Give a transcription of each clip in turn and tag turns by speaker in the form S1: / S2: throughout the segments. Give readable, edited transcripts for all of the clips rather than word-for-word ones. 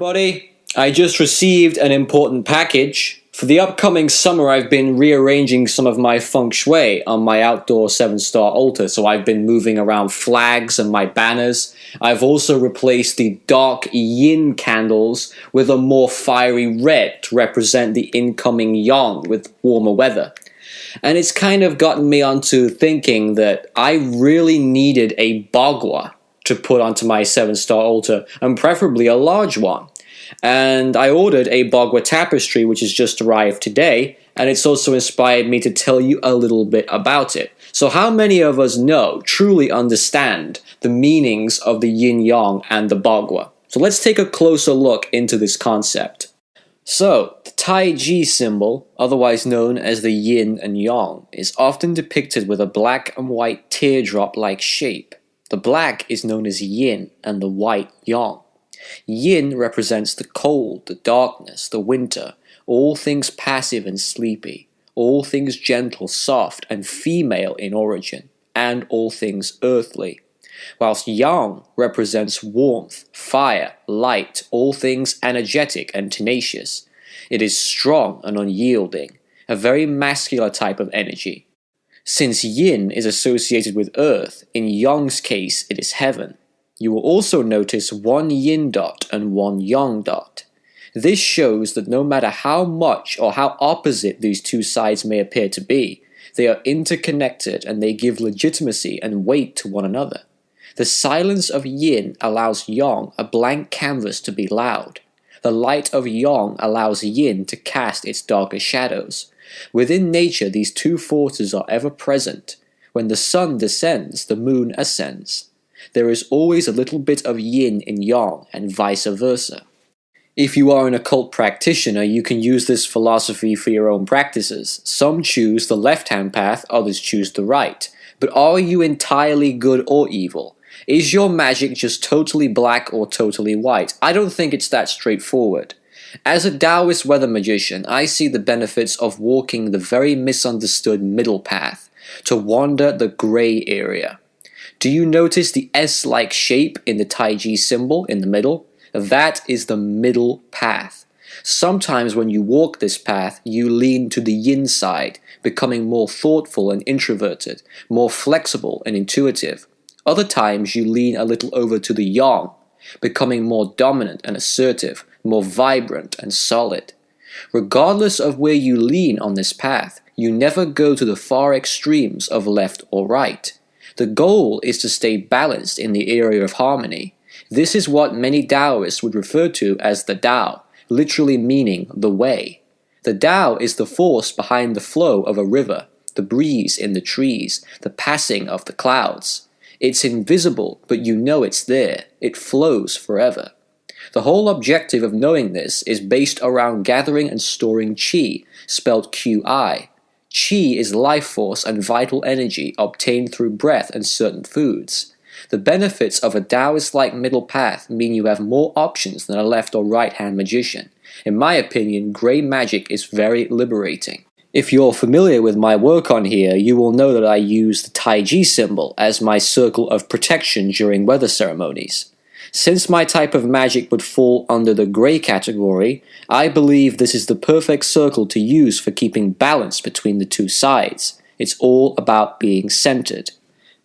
S1: everybody. I just received an important package. For the upcoming summer, I've been rearranging some of my feng shui on my outdoor 7-star altar, so I've been moving around flags and my banners. I've also replaced the dark yin candles with a more fiery red to represent the incoming yang with warmer weather. And it's kind of gotten me onto thinking that I really needed a Bagua to put onto my 7-star altar, and preferably a large one. And I ordered a Bagua tapestry, which has just arrived today, and it's also inspired me to tell you a little bit about it. So how many of us truly understand the meanings of the Yin Yang and the Bagua? So let's take a closer look into this concept. So, the Tai Chi symbol, otherwise known as the Yin and Yang, is often depicted with a black and white teardrop-like shape. The black is known as Yin and the white Yang. Yin represents the cold, the darkness, the winter, all things passive and sleepy, all things gentle, soft, and female in origin, and all things earthly. Whilst Yang represents warmth, fire, light, all things energetic and tenacious. It is strong and unyielding, a very masculine type of energy. Since Yin is associated with earth, in Yang's case it is heaven. You will also notice one yin dot and one yang dot. This shows that no matter how much or how opposite these two sides may appear to be, they are interconnected and they give legitimacy and weight to one another. The silence of yin allows yang, a blank canvas, to be loud. The light of yang allows yin to cast its darker shadows. Within nature, these two forces are ever present. When the sun descends, the moon ascends. There is always a little bit of yin in yang, and vice versa. If you are an occult practitioner, you can use this philosophy for your own practices. Some choose the left-hand path, others choose the right. But are you entirely good or evil? Is your magic just totally black or totally white? I don't think it's that straightforward. As a Taoist weather magician, I see the benefits of walking the very misunderstood middle path, to wander the gray area. Do you notice the S-like shape in the Tai Chi symbol in the middle? That is the middle path. Sometimes when you walk this path, you lean to the yin side, becoming more thoughtful and introverted, more flexible and intuitive. Other times you lean a little over to the yang, becoming more dominant and assertive, more vibrant and solid. Regardless of where you lean on this path, you never go to the far extremes of left or right. The goal is to stay balanced in the area of harmony. This is what many Taoists would refer to as the Tao, literally meaning the way. The Tao is the force behind the flow of a river, the breeze in the trees, the passing of the clouds. It's invisible, but you know it's there. It flows forever. The whole objective of knowing this is based around gathering and storing qi, spelled Qi. Qi is life force and vital energy obtained through breath and certain foods. The benefits of a Taoist-like middle path mean you have more options than a left or right-hand magician. In my opinion, grey magic is very liberating. If you're familiar with my work on here, you will know that I use the Tai Chi symbol as my circle of protection during weather ceremonies. Since my type of magic would fall under the grey category, I believe this is the perfect circle to use for keeping balance between the two sides. It's all about being centered.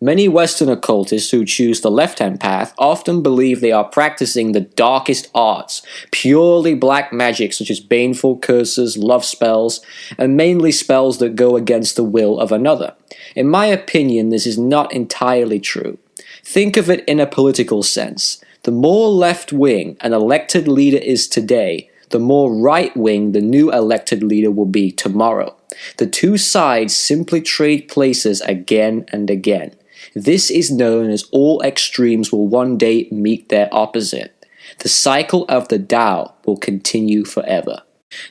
S1: Many Western occultists who choose the left-hand path often believe they are practicing the darkest arts, purely black magic such as baneful curses, love spells, and mainly spells that go against the will of another. In my opinion, this is not entirely true. Think of it in a political sense. The more left-wing an elected leader is today, the more right-wing the new elected leader will be tomorrow. The two sides simply trade places again and again. This is known as all extremes will one day meet their opposite. The cycle of the Tao will continue forever.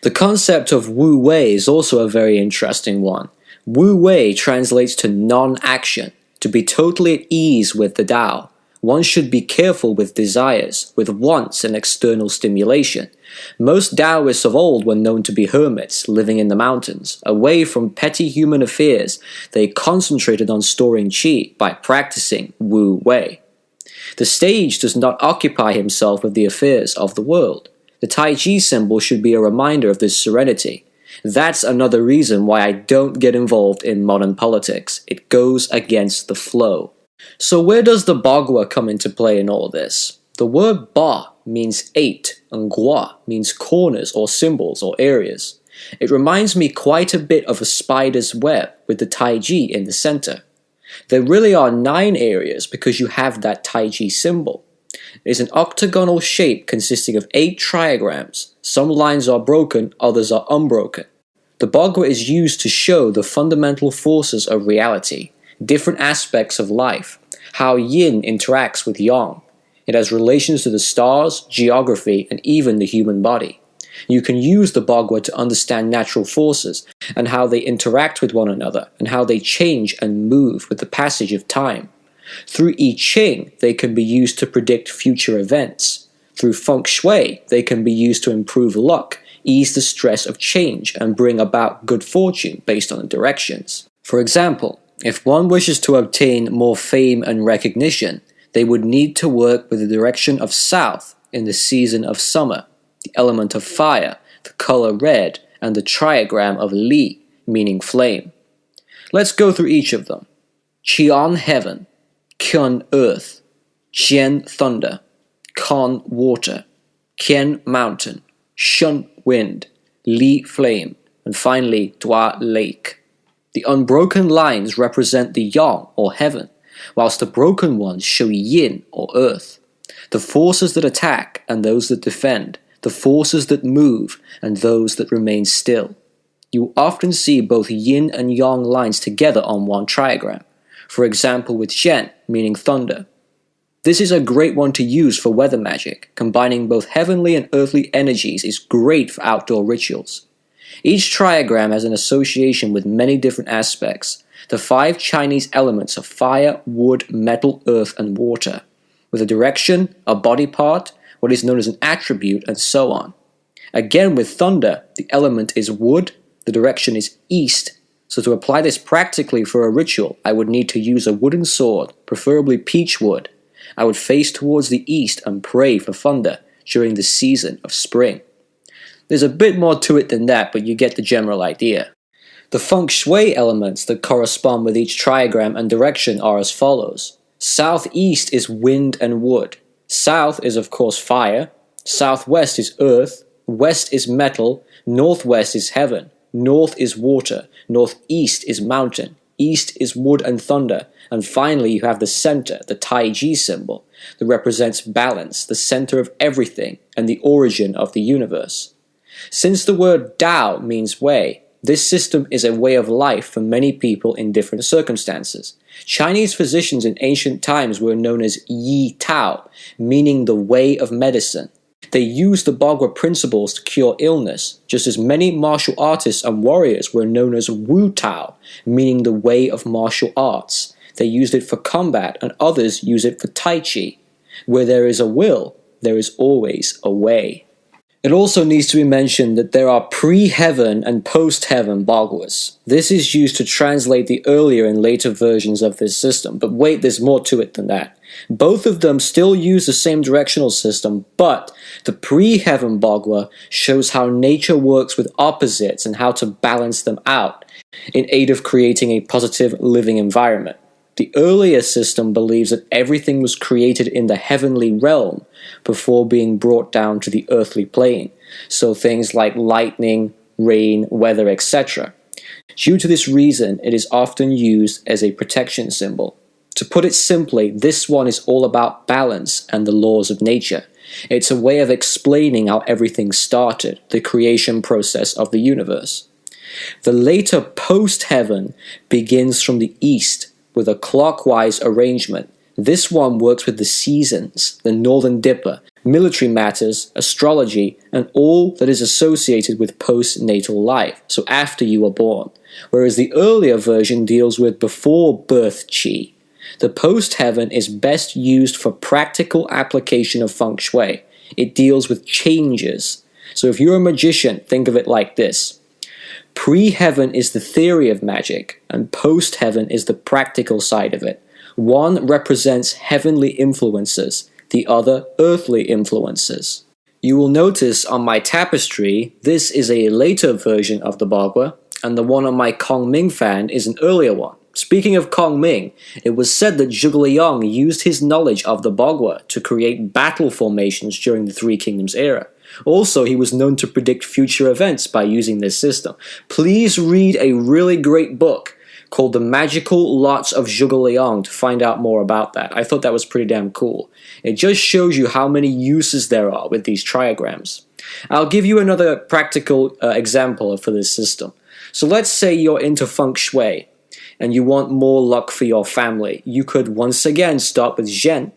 S1: The concept of Wu Wei is also a very interesting one. Wu Wei translates to non-action, to be totally at ease with the Tao. One should be careful with desires, with wants and external stimulation. Most Taoists of old were known to be hermits, living in the mountains. Away from petty human affairs, they concentrated on storing qi by practicing Wu Wei. The sage does not occupy himself with the affairs of the world. The Tai Chi symbol should be a reminder of this serenity. That's another reason why I don't get involved in modern politics. It goes against the flow. So where does the Bagua come into play in all this? The word Ba means 8 and Gua means corners or symbols or areas. It reminds me quite a bit of a spider's web with the Tai Chi in the center. There really are 9 areas because you have that Tai Chi symbol. It is an octagonal shape consisting of 8 trigrams. Some lines are broken, others are unbroken. The Bagua is used to show the fundamental forces of reality, different aspects of life, how Yin interacts with Yang. It has relations to the stars, geography, and even the human body. You can use the Bagua to understand natural forces and how they interact with one another and how they change and move with the passage of time. Through I Ching, they can be used to predict future events. Through Feng Shui, they can be used to improve luck, ease the stress of change, and bring about good fortune based on the directions. For example, if one wishes to obtain more fame and recognition, they would need to work with the direction of south in the season of summer, the element of fire, the color red, and the trigram of Li, meaning flame. Let's go through each of them. Qian heaven, Qun earth, Qian thunder, Kan water, Qian mountain, Shun wind, Li flame, and finally Dua lake. The unbroken lines represent the Yang or heaven, whilst the broken ones show Yin or earth. The forces that attack and those that defend, the forces that move and those that remain still. You will often see both Yin and Yang lines together on one trigram, for example with Shen, meaning thunder. This is a great one to use for weather magic. Combining both heavenly and earthly energies is great for outdoor rituals. Each trigram has an association with many different aspects, the 5 Chinese elements of fire, wood, metal, earth, and water, with a direction, a body part, what is known as an attribute, and so on. Again with thunder, the element is wood, the direction is east, so to apply this practically for a ritual, I would need to use a wooden sword, preferably peach wood. I would face towards the east and pray for thunder during the season of spring. There's a bit more to it than that, but you get the general idea. The feng shui elements that correspond with each trigram and direction are as follows. Southeast is wind and wood. South is of course fire. Southwest is earth. West is metal. Northwest is heaven. North is water. Northeast is mountain. East is wood and thunder. And finally you have the center, the Tai Chi symbol, that represents balance, the center of everything, and the origin of the universe. Since the word Tao means way, this system is a way of life for many people in different circumstances. Chinese physicians in ancient times were known as Yi Tao, meaning the way of medicine. They used the Bagua principles to cure illness, just as many martial artists and warriors were known as Wu Tao, meaning the way of martial arts. They used it for combat, and others use it for Tai Chi. Where there is a will, there is always a way. It also needs to be mentioned that there are pre-heaven and post-heaven Baguas. This is used to translate the earlier and later versions of this system, but wait, there's more to it than that. Both of them still use the same directional system, but the pre-heaven Bagua shows how nature works with opposites and how to balance them out in aid of creating a positive living environment. The earlier system believes that everything was created in the heavenly realm before being brought down to the earthly plane, so things like lightning, rain, weather, etc. Due to this reason, it is often used as a protection symbol. To put it simply, this one is all about balance and the laws of nature. It's a way of explaining how everything started, the creation process of the universe. The later post-heaven begins from the east, with a clockwise arrangement. This one works with the seasons, the northern dipper, military matters, astrology, and all that is associated with postnatal life, so after you are born, whereas the earlier version deals with before birth chi. The post-heaven is best used for practical application of feng shui. It deals with changes. So if you're a magician, think of it like this. Pre-heaven is the theory of magic, and post-heaven is the practical side of it. One represents heavenly influences, the other earthly influences. You will notice on my tapestry, this is a later version of the Bagua, and the one on my Kong Ming fan is an earlier one. Speaking of Kong Ming, it was said that Zhuge Liang used his knowledge of the Bagua to create battle formations during the Three Kingdoms era. Also, he was known to predict future events by using this system. Please read a really great book called The Magical Lots of Zhuge Liang to find out more about that. I thought that was pretty damn cool. It just shows you how many uses there are with these trigrams. I'll give you another practical example for this system. So let's say you're into feng shui and you want more luck for your family. You could once again start with Zhen,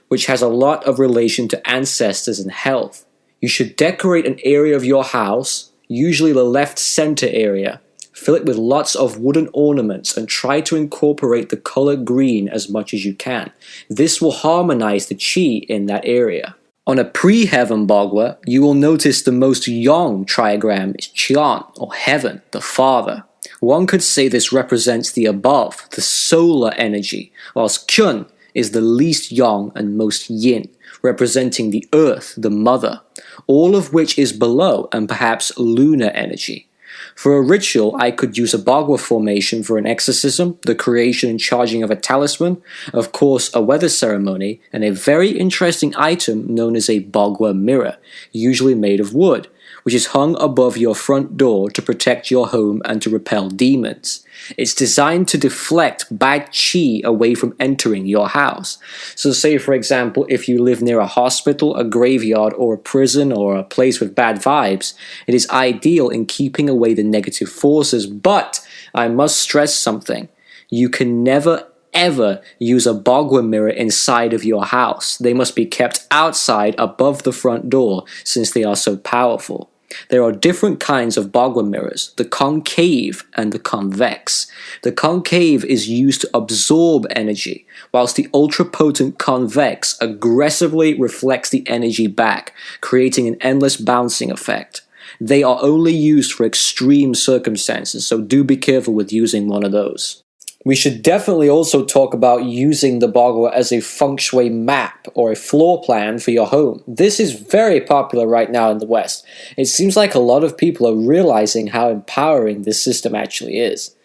S1: which has a lot of relation to ancestors and health. You should decorate an area of your house, usually the left center area. Fill it with lots of wooden ornaments and try to incorporate the color green as much as you can. This will harmonize the qi in that area. On a pre-heaven Bagua, you will notice the most yang trigram is Qian, or heaven, the father. One could say this represents the above, the solar energy, whilst Qun is the least yang and most yin, representing the earth, the mother, all of which is below and perhaps lunar energy. For a ritual, I could use a Bagua formation for an exorcism, the creation and charging of a talisman, of course a weather ceremony, and a very interesting item known as a Bagua mirror, usually made of wood, which is hung above your front door to protect your home and to repel demons. It's designed to deflect bad qi away from entering your house. So say, for example, if you live near a hospital, a graveyard, or a prison, or a place with bad vibes, it is ideal in keeping away the negative forces. But I must stress something. You can never ever use a Bagua mirror inside of your house. They must be kept outside above the front door since they are so powerful. There are different kinds of Bagua mirrors, the concave and the convex. The concave is used to absorb energy, whilst the ultra-potent convex aggressively reflects the energy back, creating an endless bouncing effect. They are only used for extreme circumstances, so do be careful with using one of those. We should definitely also talk about using the Bagua as a feng shui map or a floor plan for your home. This is very popular right now in the West. It seems like a lot of people are realizing how empowering this system actually is.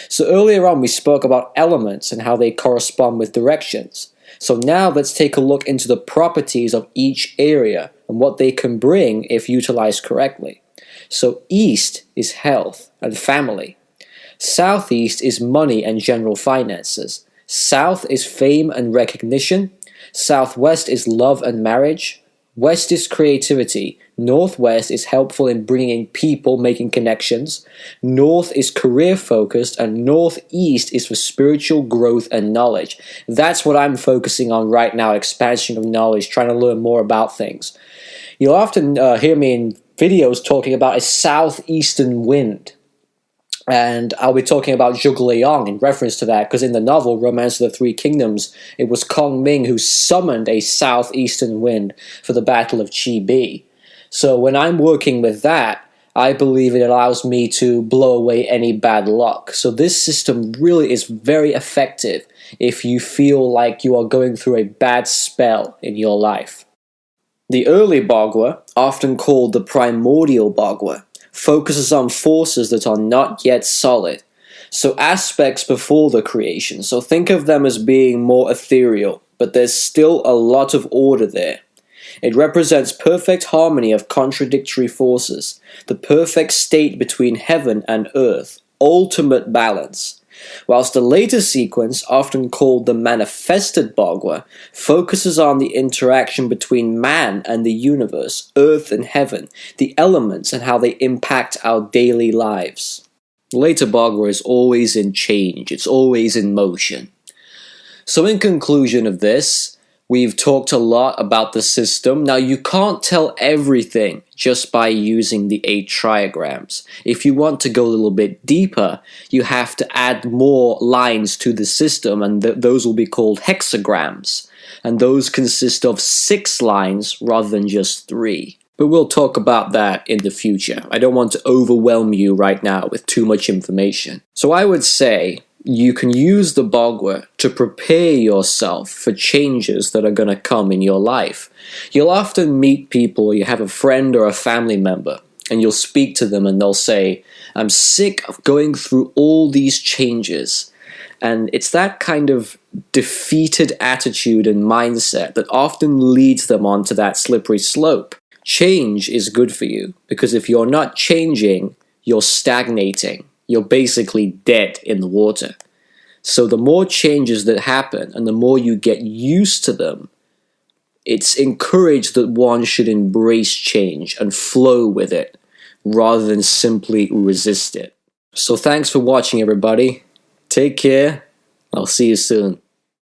S1: So earlier on we spoke about elements and how they correspond with directions. So now let's take a look into the properties of each area and what they can bring if utilized correctly. So East is health and family. Southeast is money and general finances. South is fame and recognition. Southwest is love and marriage. West is creativity. Northwest is helpful in bringing in people, making connections. North is career focused, and Northeast is for spiritual growth and knowledge. That's what I'm focusing on right now, expansion of knowledge, trying to learn more about things. You'll often hear me in videos talking about a southeastern wind. And I'll be talking about Zhuge Liang in reference to that, because in the novel Romance of the Three Kingdoms, it was Kong Ming who summoned a southeastern wind for the Battle of Qi Bi. So when I'm working with that, I believe it allows me to blow away any bad luck. So this system really is very effective if you feel like you are going through a bad spell in your life. The early Bagua, often called the primordial Bagua, focuses on forces that are not yet solid. So aspects before the creation. So think of them as being more ethereal, but there's still a lot of order there. It represents perfect harmony of contradictory forces, the perfect state between heaven and earth, ultimate balance. Whilst the later sequence, often called the manifested Bagua, focuses on the interaction between man and the universe, earth and heaven, the elements and how they impact our daily lives. Later Bagua is always in change, it's always in motion. So in conclusion of this, we've talked a lot about the system. Now you can't tell everything just by using the 8 trigrams. If you want to go a little bit deeper, you have to add more lines to the system, and those will be called hexagrams. And those consist of 6 lines rather than just 3. But we'll talk about that in the future. I don't want to overwhelm you right now with too much information. So I would say you can use the Bagua to prepare yourself for changes that are going to come in your life. You'll often meet people, you have a friend or a family member, and you'll speak to them and they'll say, I'm sick of going through all these changes. And it's that kind of defeated attitude and mindset that often leads them onto that slippery slope. Change is good for you, because if you're not changing, you're stagnating. You're basically dead in the water. So the more changes that happen and the more you get used to them, it's encouraged that one should embrace change and flow with it rather than simply resist it. So thanks for watching, everybody. Take care. I'll see you soon.